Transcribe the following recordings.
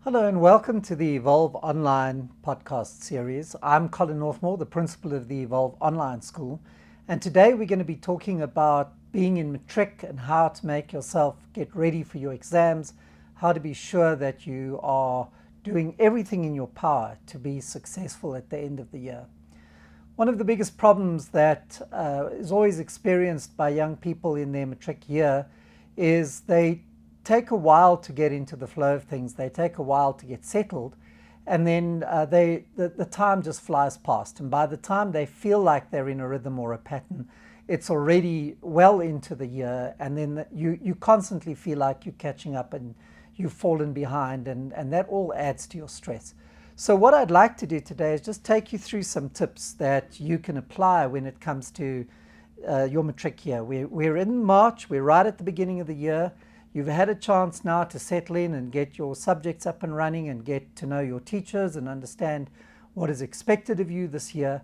Hello and welcome to the Evolve Online podcast series. I'm Colin Northmore, the principal of the Evolve Online School, and today we're going to be talking about being in Matric and how to make yourself get ready for your exams, how to be sure that you are doing everything in your power to be successful at the end of the year. One of the biggest problems that is always experienced by young people in their Matric year is they take a while to get into the flow of things. They take a while to get settled, and then the time just flies past. And by the time they feel like they're in a rhythm or a pattern, it's already well into the year, and then you constantly feel like you're catching up and you've fallen behind, and that all adds to your stress. So what I'd like to do today is just take you through some tips that you can apply when it comes to your Matric year. We're in March, we're right at the beginning of the year. You've had a chance now to settle in and get your subjects up and running and get to know your teachers and understand what is expected of you this year.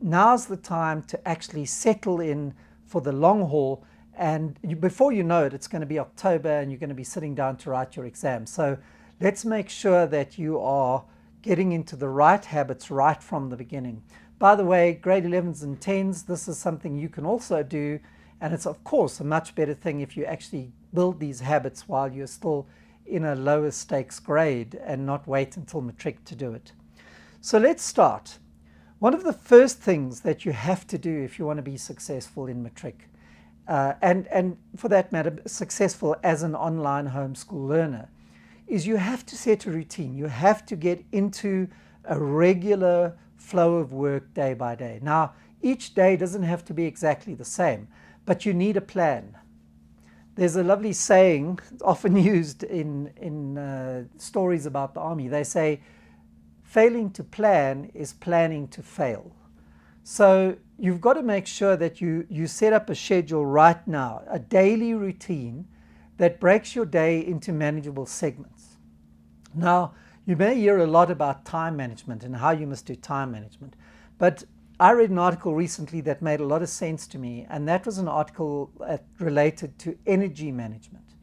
Now's the time to actually settle in for the long haul, and before you know it, it's going to be October and you're going to be sitting down to write your exam. So let's make sure that you are getting into the right habits right from the beginning. By the way, grade 11s and 10s, this is something you can also do, and it's of course a much better thing if you actually build these habits while you're still in a lower stakes grade and not wait until Matric to do it. So let's start. One of the first things that you have to do if you want to be successful in Matric, and for that matter, successful as an online homeschool learner, is you have to set a routine. You have to get into a regular flow of work day by day. Now, each day doesn't have to be exactly the same, but you need a plan. There's a lovely saying often used in stories about the army. They say, failing to plan is planning to fail. So you've got to make sure that you set up a schedule right now, a daily routine that breaks your day into manageable segments. Now, you may hear a lot about time management and how you must do time management, but I read an article recently that made a lot of sense to me, and that was an article related to energy management.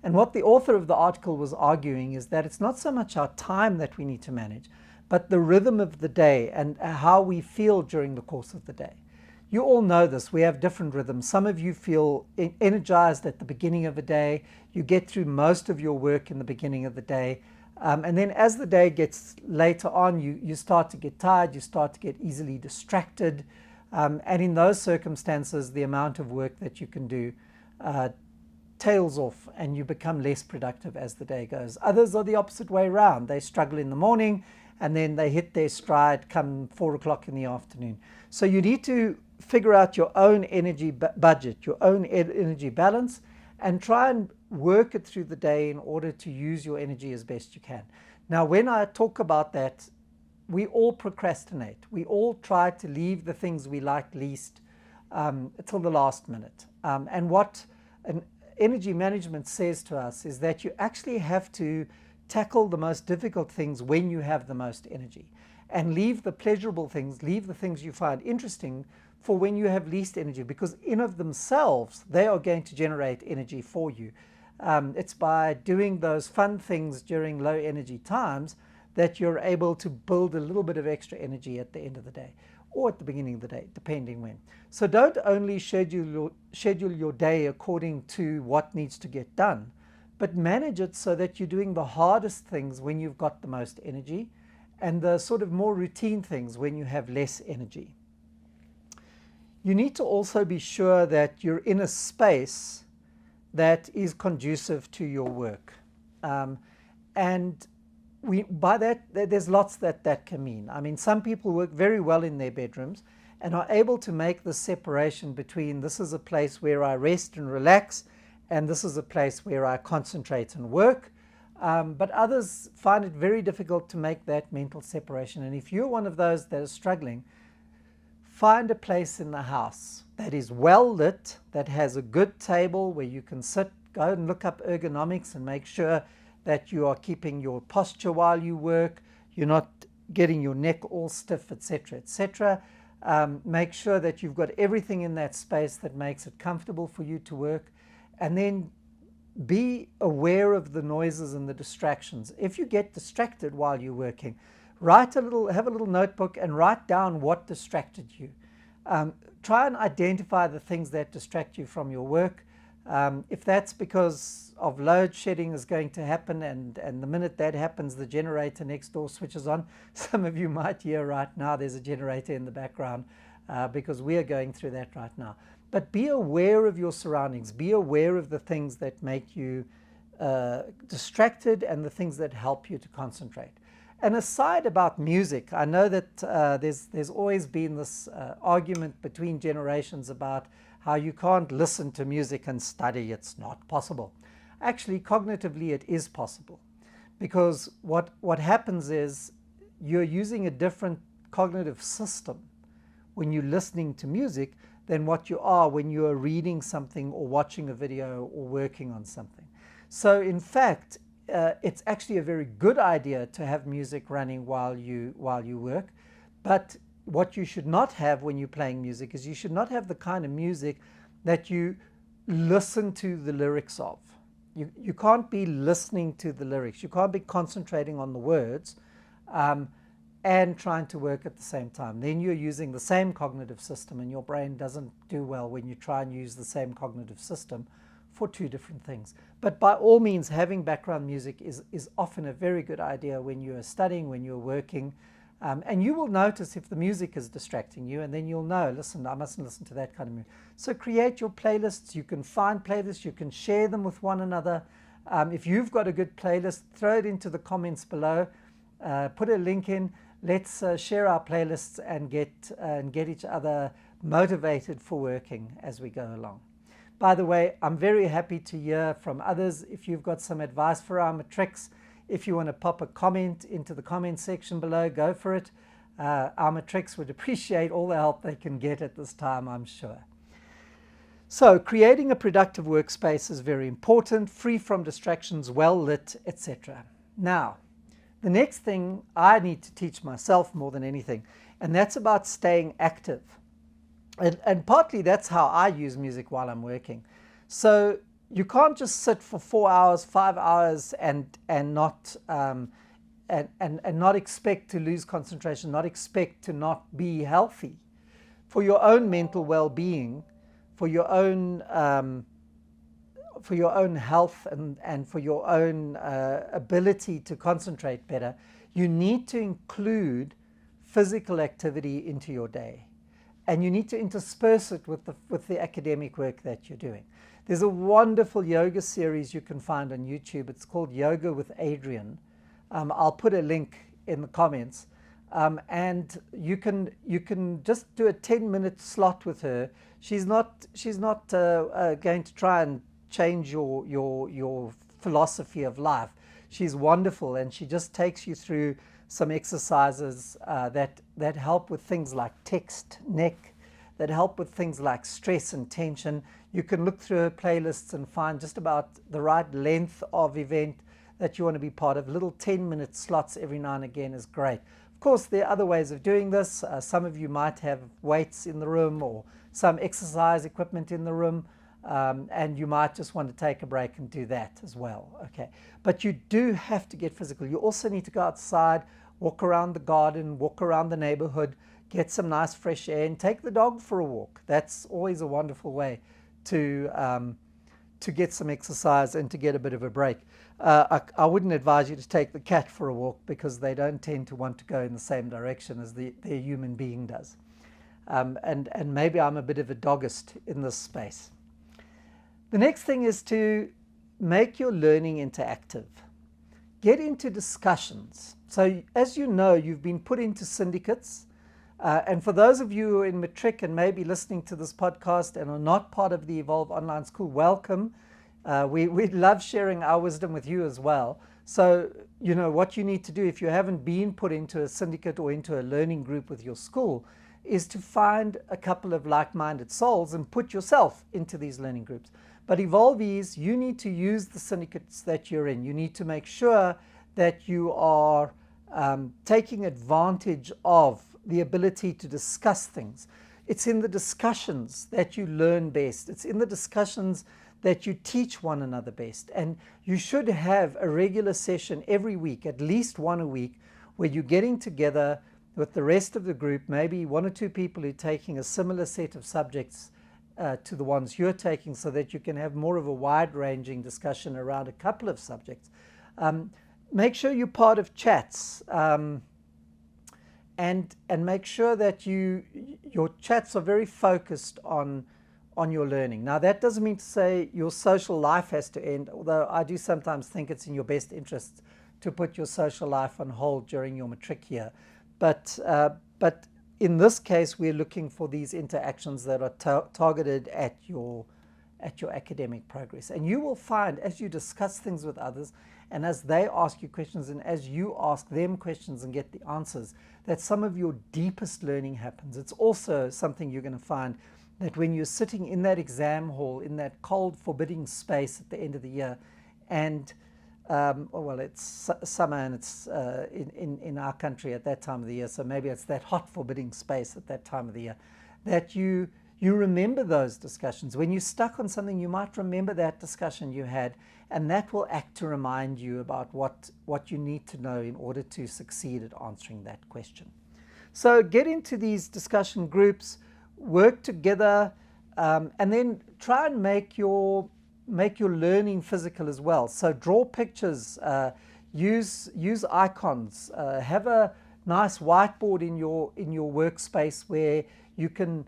And what the author of the article was arguing is that it's not so much our time that we need to manage, but the rhythm of the day and how we feel during the course of the day. You all know this. We have different rhythms. Some of you feel energized at the beginning of the day. You get through most of your work in the beginning of the day. And then as the day gets later on, you start to get tired, you start to get easily distracted. And in those circumstances, the amount of work that you can do tails off and you become less productive as the day goes. Others are the opposite way around. They struggle in the morning and then they hit their stride come 4 o'clock in the afternoon. So you need to figure out your own energy budget, your own energy balance, and try and work it through the day in order to use your energy as best you can. Now, when I talk about that, we all procrastinate. We all try to leave the things we like least till the last minute. And what an energy management says to us is that you actually have to tackle the most difficult things when you have the most energy, and leave the pleasurable things, leave the things you find interesting for when you have least energy, because in of themselves, they are going to generate energy for you. It's by doing those fun things during low energy times that you're able to build a little bit of extra energy at the end of the day or at the beginning of the day, depending when. So don't only schedule your day according to what needs to get done, but manage it so that you're doing the hardest things when you've got the most energy and the sort of more routine things when you have less energy. You need to also be sure that you're in a space that is conducive to your work. And by that, there's lots that can mean. I mean, some people work very well in their bedrooms and are able to make the separation between this is a place where I rest and relax, and this is a place where I concentrate and work. But others find it very difficult to make that mental separation. And if you're one of those that are struggling, find a place in the house that is well lit, that has a good table where you can sit, go and look up ergonomics and make sure that you are keeping your posture while you work, you're not getting your neck all stiff, etc., etc. Make sure that you've got everything in that space that makes it comfortable for you to work, and then be aware of the noises and the distractions. If you get distracted while you're working, have a little notebook and write down what distracted you. Try and identify the things that distract you from your work. If that's because of load shedding is going to happen, and the minute that happens, the generator next door switches on. Some of you might hear right now there's a generator in the background because we are going through that right now. But be aware of your surroundings. Be aware of the things that make you distracted and the things that help you to concentrate. And aside about music, I know that there's always been this argument between generations about how you can't listen to music and study. It's not possible. Actually, cognitively, it is possible, because what happens is you're using a different cognitive system when you're listening to music than what you are when you are reading something or watching a video or working on something. So in fact, it's actually a very good idea to have music running while you work. But what you should not have when you're playing music is you should not have the kind of music that you listen to the lyrics of. You can't be listening to the lyrics. You can't be concentrating on the words and trying to work at the same time. Then you're using the same cognitive system, and your brain doesn't do well when you try and use the same cognitive system for two different things. But by all means, having background music is often a very good idea when you're studying, when you're working. And you will notice if the music is distracting you, and then you'll know, listen, I mustn't listen to that kind of music. So create your playlists. You can find playlists. You can share them with one another. If you've got a good playlist, throw it into the comments below. Put a link in. Let's share our playlists and get each other motivated for working as we go along. By the way, I'm very happy to hear from others. If you've got some advice for our matrics, if you want to pop a comment into the comment section below, go for it. Our matrics would appreciate all the help they can get at this time, I'm sure. So creating a productive workspace is very important, free from distractions, well lit, etc. Now, the next thing I need to teach myself more than anything, and that's about staying active. And partly that's how I use music while I'm working. So you can't just sit for 4 hours, 5 hours and not expect to lose concentration, not expect to not be healthy. For your own mental well-being, for your own health and for your own ability to concentrate better, you need to include physical activity into your day. And you need to intersperse it with the academic work that you're doing. There's a wonderful yoga series you can find on YouTube. It's called Yoga with Adrian. I'll put a link in the comments. And you can just do a 10-minute slot with her. She's not going to try and change your philosophy of life. She's wonderful, and she just takes you through some exercises that help with things like text, neck, that help with things like stress and tension. You can look through her playlists and find just about the right length of event that you want to be part of. Little 10-minute slots every now and again is great. Of course, there are other ways of doing this. Some of you might have weights in the room or some exercise equipment in the room. And you might just want to take a break and do that as well. Okay, but you do have to get physical. You also need to go outside, walk around the garden, walk around the neighborhood, get some nice fresh air, and take the dog for a walk. That's always a wonderful way to get some exercise and to get a bit of a break. I wouldn't advise you to take the cat for a walk, because they don't tend to want to go in the same direction as their human being does. And maybe I'm a bit of a doggist in this space. The next thing is to make your learning interactive. Get into discussions. So as you know, you've been put into syndicates. And for those of you who are in Matric and maybe listening to this podcast and are not part of the Evolve Online School, welcome. We love sharing our wisdom with you as well. So, you know, what you need to do if you haven't been put into a syndicate or into a learning group with your school is to find a couple of like-minded souls and put yourself into these learning groups. But Evolvees, you need to use the syndicates that you're in. You need to make sure that you are taking advantage of the ability to discuss things. It's in the discussions that you learn best. It's in the discussions that you teach one another best. And you should have a regular session every week, at least one a week, where you're getting together with the rest of the group, maybe one or two people who are taking a similar set of subjects to the ones you're taking, so that you can have more of a wide-ranging discussion around a couple of subjects. Make sure you're part of chats, and make sure that your chats are very focused on your learning. Now, that doesn't mean to say your social life has to end, although I do sometimes think it's in your best interest to put your social life on hold during your matric year. But in this case, we're looking for these interactions that are targeted at your academic progress. And you will find, as you discuss things with others, and as they ask you questions, and as you ask them questions and get the answers, that some of your deepest learning happens. It's also something you're going to find that when you're sitting in that exam hall, in that cold, forbidding space at the end of the year, and well, it's summer, and it's in our country at that time of the year, so maybe it's that hot, forbidding space at that time of the year, that you remember those discussions. When you're stuck on something, you might remember that discussion you had, and that will act to remind you about what you need to know in order to succeed at answering that question. So get into these discussion groups, work together, and then try and make your learning physical as well. So draw pictures, use icons, have a nice whiteboard in your workspace where you can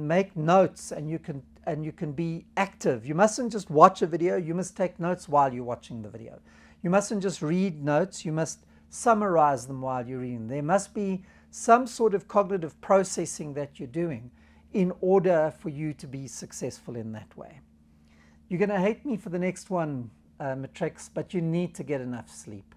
make notes, and you can be active. You mustn't just watch a video, you must take notes while you're watching the video. You mustn't just read notes, you must summarize them while you're reading. There must be some sort of cognitive processing that you're doing in order for you to be successful in that way. You're going to hate me for the next one, Matrics, but you need to get enough sleep.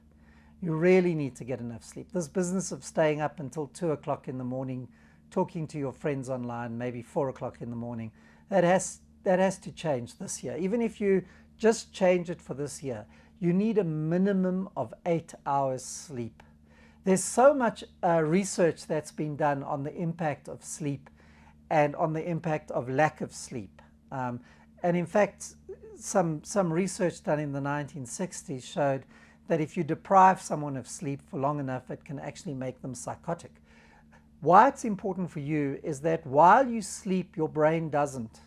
You really need to get enough sleep. This business of staying up until 2 o'clock in the morning, talking to your friends online, maybe 4 o'clock in the morning, that has to change this year. Even if you just change it for this year, you need a minimum of 8 hours sleep. There's so much research that's been done on the impact of sleep and on the impact of lack of sleep. And in fact, some research done in the 1960s showed that if you deprive someone of sleep for long enough, it can actually make them psychotic. Why it's important for you is that while you sleep, your brain doesn't.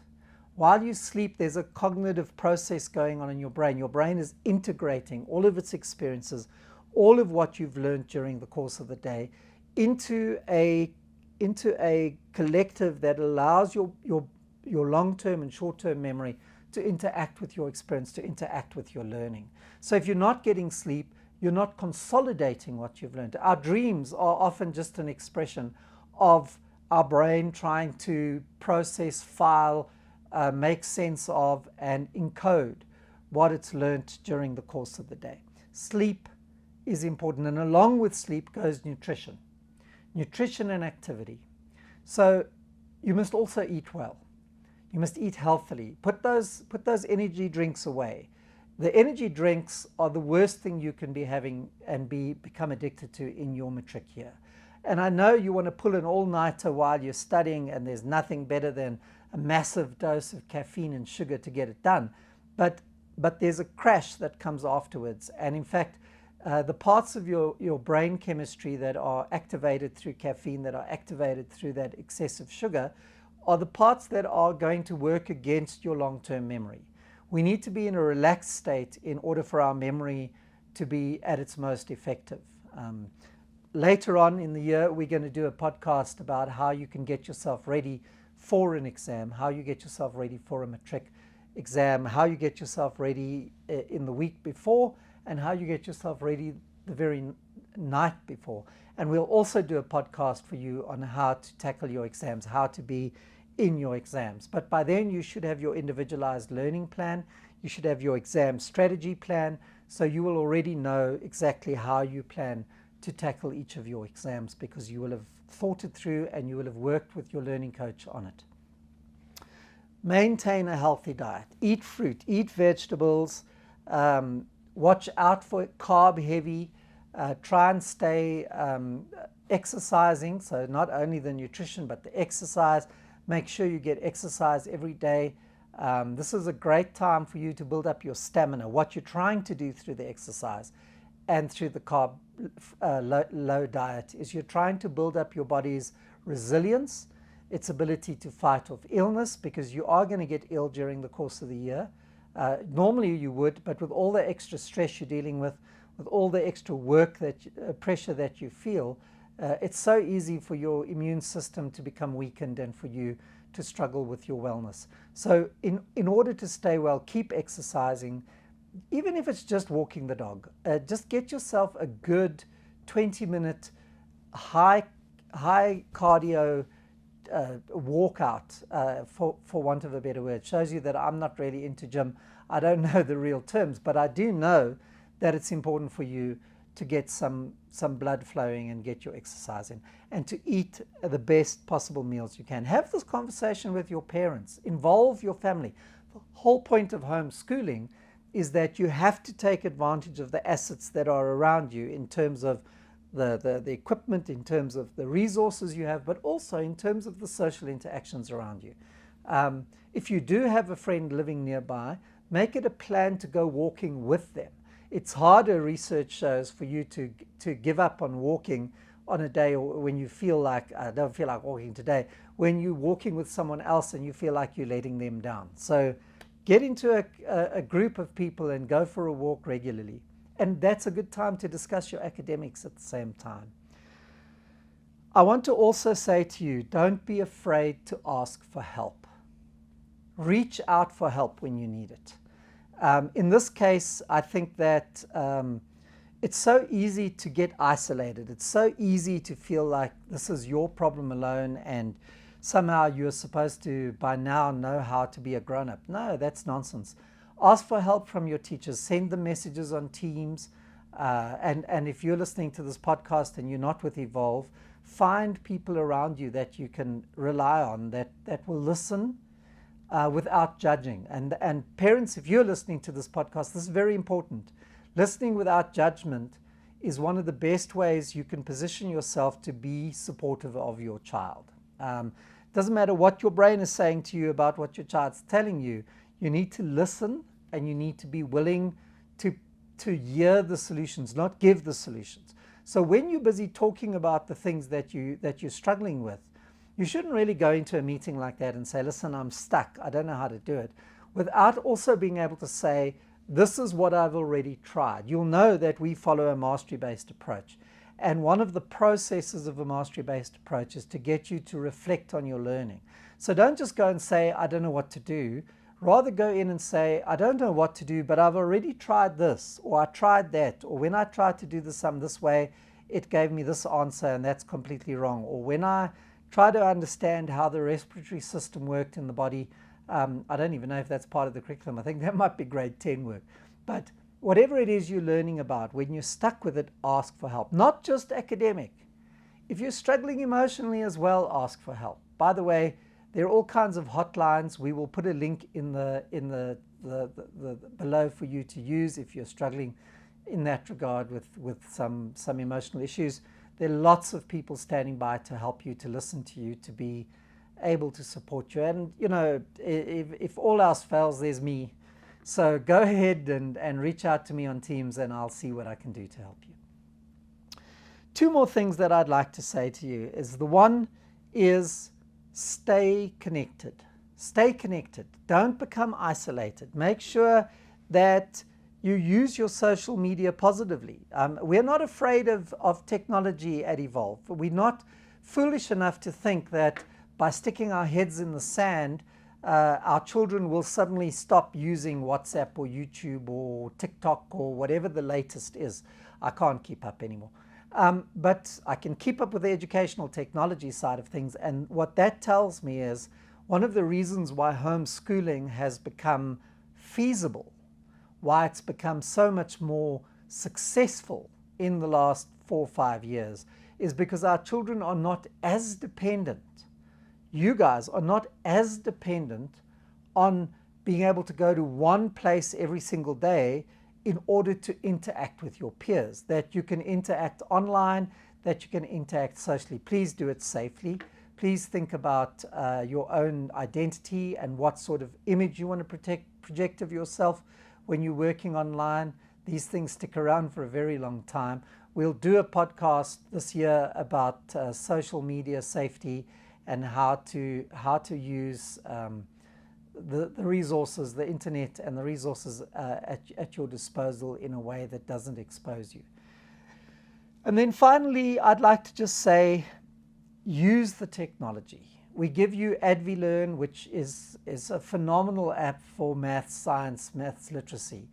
While you sleep, there's a cognitive process going on in your brain. Your brain is integrating all of its experiences, all of what you've learned during the course of the day, into a collective that allows your long-term and short-term memory to interact with your experience, to interact with your learning. So if you're not getting sleep, you're not consolidating what you've learned. Our dreams are often just an expression of our brain trying to process, file, make sense of, and encode what it's learned during the course of the day. Sleep is important, and along with sleep goes nutrition and activity. So you must also eat well. You must eat healthily. Put those energy drinks away. The energy drinks are the worst thing you can be having and become addicted to in your matric year. And I know you want to pull an all-nighter while you're studying, and there's nothing better than a massive dose of caffeine and sugar to get it done. But there's a crash that comes afterwards. And in fact, the parts of your brain chemistry that are activated through caffeine, that are activated through that excessive sugar, are the parts that are going to work against your long-term memory. We need to be in a relaxed state in order for our memory to be at its most effective. Later on in the year, we're going to do a podcast about how you can get yourself ready for an exam, how you get yourself ready for a matric exam, how you get yourself ready in the week before, and how you get yourself ready the very night before. And we'll also do a podcast for you on how to tackle your exams, how to be in your exams. But by then you should have your individualized learning plan. You should have your exam strategy plan, so you will already know exactly how you plan to tackle each of your exams, because you will have thought it through and you will have worked with your learning coach on it. Maintain a healthy diet. Eat fruit, eat vegetables, watch out for carb heavy, try and stay exercising, so not only the nutrition but the exercise. Make sure you get exercise every day. This is a great time for you to build up your stamina. What you're trying to do through the exercise and through the carb low diet is you're trying to build up your body's resilience, its ability to fight off illness, because you are going to get ill during the course of the year. Normally you would, but with all the extra stress you're dealing with all the extra work, pressure that you feel, it's so easy for your immune system to become weakened and for you to struggle with your wellness. So in order to stay well, keep exercising, even if it's just walking the dog. Just get yourself a good 20-minute high cardio walkout, for want of a better word. Shows you that I'm not really into gym. I don't know the real terms, but I do know that it's important for you to get some blood flowing and get your exercise in, and to eat the best possible meals you can. Have this conversation with your parents. Involve your family. The whole point of homeschooling is that you have to take advantage of the assets that are around you in terms of the equipment, in terms of the resources you have, but also in terms of the social interactions around you. If you do have a friend living nearby, make it a plan to go walking with them. It's harder, research shows, for you to give up on walking on a day when you feel like, I don't feel like walking today, when you're walking with someone else and you feel like you're letting them down. So get into a group of people and go for a walk regularly. And that's a good time to discuss your academics at the same time. I want to also say to you, don't be afraid to ask for help. Reach out for help when you need it. In this case, I think that it's so easy to get isolated. It's so easy to feel like this is your problem alone and somehow you're supposed to by now know how to be a grown-up. No, that's nonsense. Ask for help from your teachers. Send them messages on Teams. And if you're listening to this podcast and you're not with Evolve, find people around you that you can rely on that will listen without judging. And parents, if you're listening to this podcast, this is very important. Listening without judgment is one of the best ways you can position yourself to be supportive of your child. Doesn't matter what your brain is saying to you about what your child's telling you. You need to listen and you need to be willing to hear the solutions, not give the solutions. So when you're busy talking about the things that you're struggling with, you shouldn't really go into a meeting like that and say, listen, I'm stuck, I don't know how to do it, without also being able to say, this is what I've already tried. You'll know that we follow a mastery-based approach. And one of the processes of a mastery-based approach is to get you to reflect on your learning. So don't just go and say, I don't know what to do. Rather go in and say, I don't know what to do, but I've already tried this, or I tried that, or when I tried to do this way, it gave me this answer and that's completely wrong. Or when I try to understand how the respiratory system worked in the body, I don't even know if that's part of the curriculum. I think that might be grade 10 work. But whatever it is you're learning about, when you're stuck with it, ask for help. Not just academic. If you're struggling emotionally as well, ask for help. By the way, there are all kinds of hotlines. We will put a link in the below for you to use if you're struggling in that regard with some emotional issues. There are lots of people standing by to help you, to listen to you, to be able to support you. And you know, if all else fails, there's me. So go ahead and reach out to me on Teams and I'll see what I can do to help you. Two more things that I'd like to say to you is, the one is stay connected. Stay connected. Don't become isolated. Make sure that you use your social media positively. We're not afraid of technology at Evolve. We're not foolish enough to think that by sticking our heads in the sand, our children will suddenly stop using WhatsApp or YouTube or TikTok or whatever the latest is. I can't keep up anymore. But I can keep up with the educational technology side of things. And what that tells me is one of the reasons why homeschooling has become feasible, why it's become so much more successful in the last 4 or 5 years, is because our children are not as dependent. You guys are not as dependent on being able to go to one place every single day in order to interact with your peers, that you can interact online, that you can interact socially. Please do it safely. Please think about your own identity and what sort of image you want to project of yourself when you're working online. These things stick around for a very long time. We'll do a podcast this year about social media safety and how to use the resources, the internet and the resources at your disposal in a way that doesn't expose you. And then finally, I'd like to just say, use the technology. We give you AdviLearn, which is a phenomenal app for maths, science, maths literacy.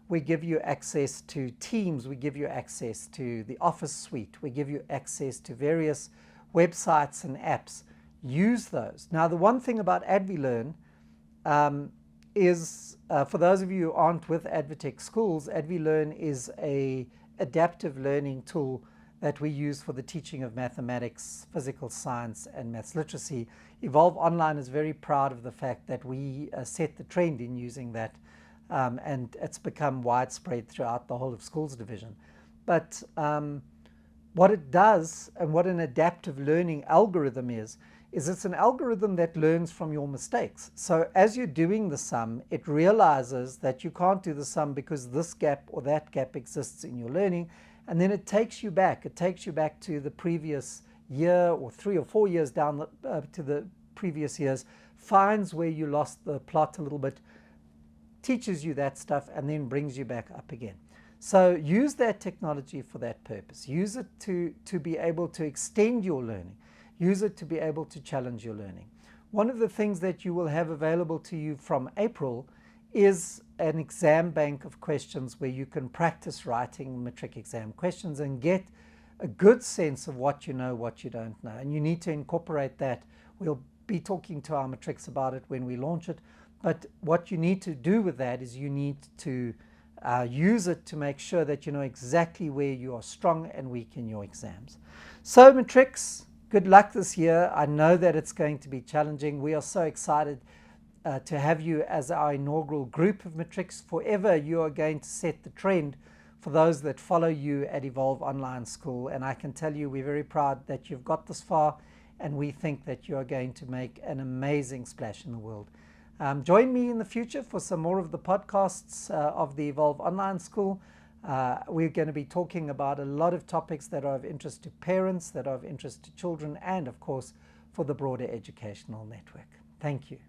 We give you access to Teams. We give you access to the Office suite. We give you access to various websites and apps. Use those. Now, the one thing about AdviLearn is, for those of you who aren't with Advitech schools, AdviLearn is an adaptive learning tool that we use for the teaching of mathematics, physical science, and maths literacy. Evolve Online is very proud of the fact that we set the trend in using that, and it's become widespread throughout the whole of schools division. But what it does, and what an adaptive learning algorithm is it's an algorithm that learns from your mistakes. So as you're doing the sum, it realizes that you can't do the sum because this gap or that gap exists in your learning, and then it takes you back. It takes you back to the previous year or 3 or 4 years down to the previous years, finds where you lost the plot a little bit, teaches you that stuff, and then brings you back up again. So use that technology for that purpose. Use it to be able to extend your learning. Use it to be able to challenge your learning. One of the things that you will have available to you from April is an exam bank of questions where you can practice writing Matric exam questions and get a good sense of what you know, what you don't know. And you need to incorporate that. We'll be talking to our Matrics about it when we launch it. But what you need to do with that is you need to use it to make sure that you know exactly where you are strong and weak in your exams. So Matrics, good luck this year. I know that it's going to be challenging. We are so excited to have you as our inaugural group of Matrics. Forever, you are going to set the trend for those that follow you at Evolve Online School. And I can tell you, we're very proud that you've got this far, and we think that you are going to make an amazing splash in the world. Join me in the future for some more of the podcasts of the Evolve Online School. We're going to be talking about a lot of topics that are of interest to parents, that are of interest to children, and of course for the broader educational network. Thank you.